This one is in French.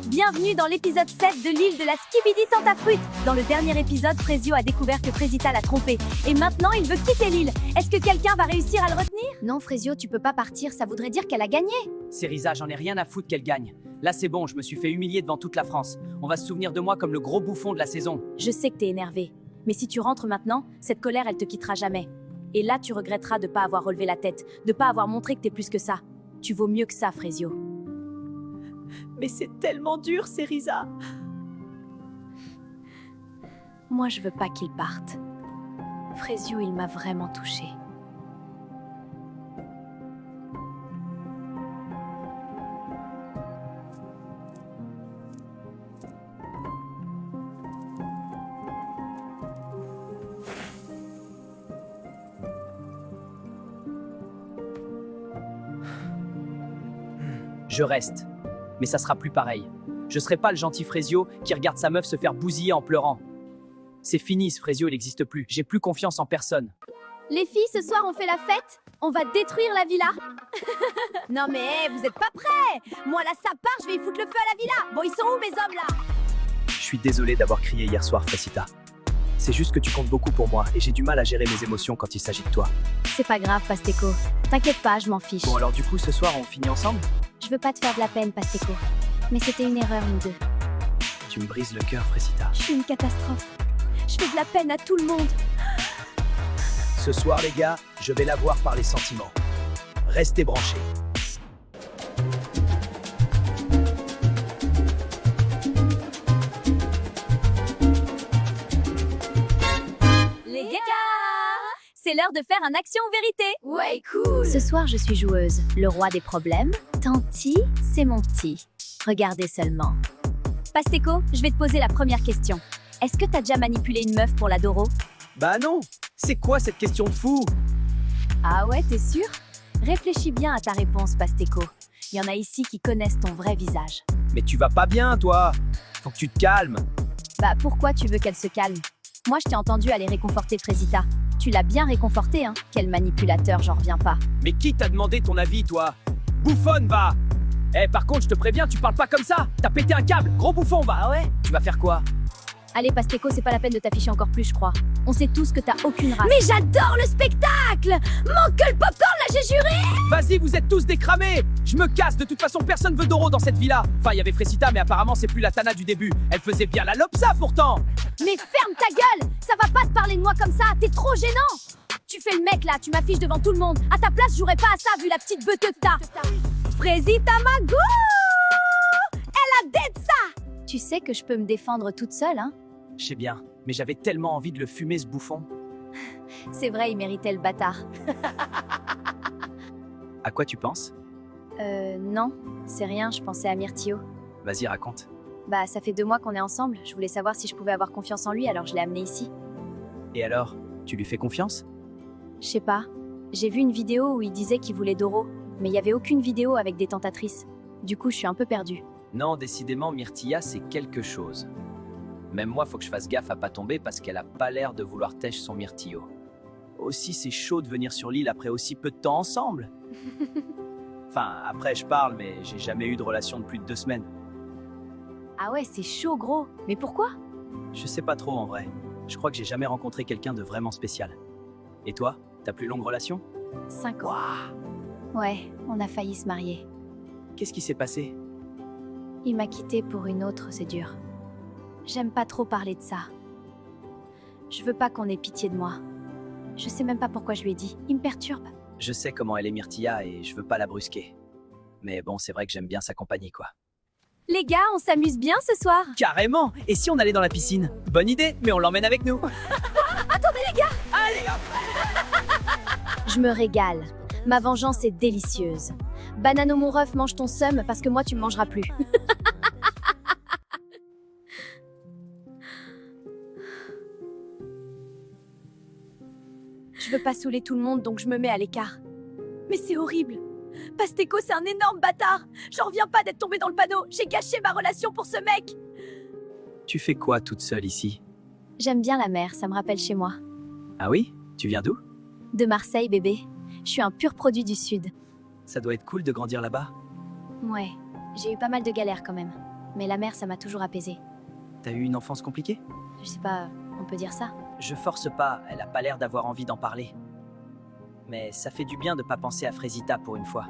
Bienvenue dans l'épisode 7 de l'île de la Skibidi Tentafruit. Dans le dernier épisode, Frezio a découvert que Frezita l'a trompé. Et maintenant, il veut quitter l'île. Est-ce que quelqu'un va réussir à le retenir? Non, Frezio, tu peux pas partir, ça voudrait dire qu'elle a gagné. Cerisa, j'en ai rien à foutre qu'elle gagne. Là c'est bon, je me suis fait humilier devant toute la France. On va se souvenir de moi comme le gros bouffon de la saison. Je sais que t'es énervé. Mais si tu rentres maintenant, cette colère, elle te quittera jamais. Et là, tu regretteras de pas avoir relevé la tête, de pas avoir montré que t'es plus que ça. Tu vaux mieux que ça, Frezio. Mais c'est tellement dur, Cerisa. Moi, je veux pas qu'il parte. Frezio, il m'a vraiment touchée. Je reste. Mais ça sera plus pareil. Je serai pas le gentil Frezio qui regarde sa meuf se faire bousiller en pleurant. C'est fini, ce Frezio, il n'existe plus. J'ai plus confiance en personne. Les filles, ce soir, on fait la fête? On va détruire la villa? Non mais, vous êtes pas prêts? Moi là, ça part, je vais y foutre le feu à la villa. Bon, ils sont où mes hommes là? Je suis désolé d'avoir crié hier soir, Fresita. C'est juste que tu comptes beaucoup pour moi et j'ai du mal à gérer mes émotions quand il s'agit de toi. C'est pas grave, Pasteco. T'inquiète pas, je m'en fiche. Bon alors du coup, ce soir, on finit ensemble? Je veux pas te faire de la peine, Pasteco. Mais c'était une erreur, nous deux. Tu me brises le cœur, Fresita. Je suis une catastrophe. Je fais de la peine à tout le monde. Ce soir, les gars, je vais l'avoir par les sentiments. Restez branchés. Les gars, c'est l'heure de faire un action ou vérité. Ouais, cool. Ce soir, je suis joueuse. Le roi des problèmes. Tanti, c'est mon petit. Regardez seulement. Pasteco, je vais te poser la première question. Est-ce que t'as déjà manipulé une meuf pour l'adoro? Bah non. C'est quoi cette question de fou? Ah ouais, t'es sûr? Réfléchis bien à ta réponse, Pasteco. Il y en a ici qui connaissent ton vrai visage. Mais tu vas pas bien, toi. Faut que tu te calmes. Bah pourquoi tu veux qu'elle se calme? Moi, je t'ai entendu aller réconforter Frezita. Tu l'as bien réconforté, hein? Quel manipulateur, j'en reviens pas. Mais qui t'a demandé ton avis, toi? Bouffonne, va! Eh, par contre, je te préviens, tu parles pas comme ça! T'as pété un câble, gros bouffon, va! Ah ouais? Tu vas faire quoi? Allez, Pasteco, c'est pas la peine de t'afficher encore plus, je crois. On sait tous que t'as aucune race. Mais j'adore le spectacle! Manque que le popcorn, là, j'ai juré! Vas-y, vous êtes tous décramés! Je me casse, de toute façon, personne veut d'Oro dans cette villa! Enfin, il y avait Fresita, mais apparemment, c'est plus la Tana du début. Elle faisait bien la lopsa, pourtant! Mais ferme ta gueule! Ça va pas te parler de moi comme ça, t'es trop gênant! Tu fais le mec, là, tu m'affiches devant tout le monde. À ta place, je jouerais pas à ça, vu la petite beuteux que t'as. Frezita Mago! Elle a dead ça! Tu sais que je peux me défendre toute seule, hein? Je sais bien, mais j'avais tellement envie de le fumer, ce bouffon. C'est vrai, il méritait le bâtard. À quoi tu penses? Non, c'est rien, je pensais à Myrtio. Vas-y, raconte. Bah, ça fait 2 mois qu'on est ensemble, je voulais savoir si je pouvais avoir confiance en lui, alors je l'ai amené ici. Et alors, tu lui fais confiance? Je sais pas, j'ai vu une vidéo où il disait qu'il voulait Doro, mais il y avait aucune vidéo avec des tentatrices. Du coup, je suis un peu perdue. Non, décidément, Myrtilla, c'est quelque chose. Même moi, faut que je fasse gaffe à pas tomber parce qu'elle a pas l'air de vouloir tèche son Myrtillo. Aussi, c'est chaud de venir sur l'île après aussi peu de temps ensemble. Enfin, après, je parle, mais j'ai jamais eu de relation de plus de 2 semaines. Ah ouais, c'est chaud, gros. Mais pourquoi? Je sais pas trop en vrai. Je crois que j'ai jamais rencontré quelqu'un de vraiment spécial. Et toi, ta plus longue relation? 5 ans. Ouais, on a failli se marier. Qu'est-ce qui s'est passé? Il m'a quittée pour une autre, c'est dur. J'aime pas trop parler de ça. Je veux pas qu'on ait pitié de moi. Je sais même pas pourquoi je lui ai dit. Il me perturbe. Je sais comment elle est Myrtilla et je veux pas la brusquer. Mais bon, c'est vrai que j'aime bien sa compagnie, quoi. Les gars, on s'amuse bien ce soir. Carrément! Et si on allait dans la piscine? Bonne idée, mais on l'emmène avec nous. Attendez les gars! Allez hop! Je me régale. Ma vengeance est délicieuse. Banano mon ref, mange ton seum parce que moi tu me mangeras plus. Je veux pas saouler tout le monde donc je me mets à l'écart. Mais c'est horrible. Pasteco c'est un énorme bâtard. J'en reviens pas d'être tombée dans le panneau. J'ai gâché ma relation pour ce mec. Tu fais quoi toute seule ici? J'aime bien la mer, ça me rappelle chez moi. Ah oui? Tu viens d'où? De Marseille bébé. Je suis un pur produit du sud. Ça doit être cool de grandir là-bas. Ouais, j'ai eu pas mal de galères quand même. mais la mer, ça m'a toujours apaisée. T'as eu une enfance compliquée? Je sais pas, on peut dire ça. Je force pas, elle a pas l'air d'avoir envie d'en parler. Mais ça fait du bien de pas penser à Frésita pour une fois.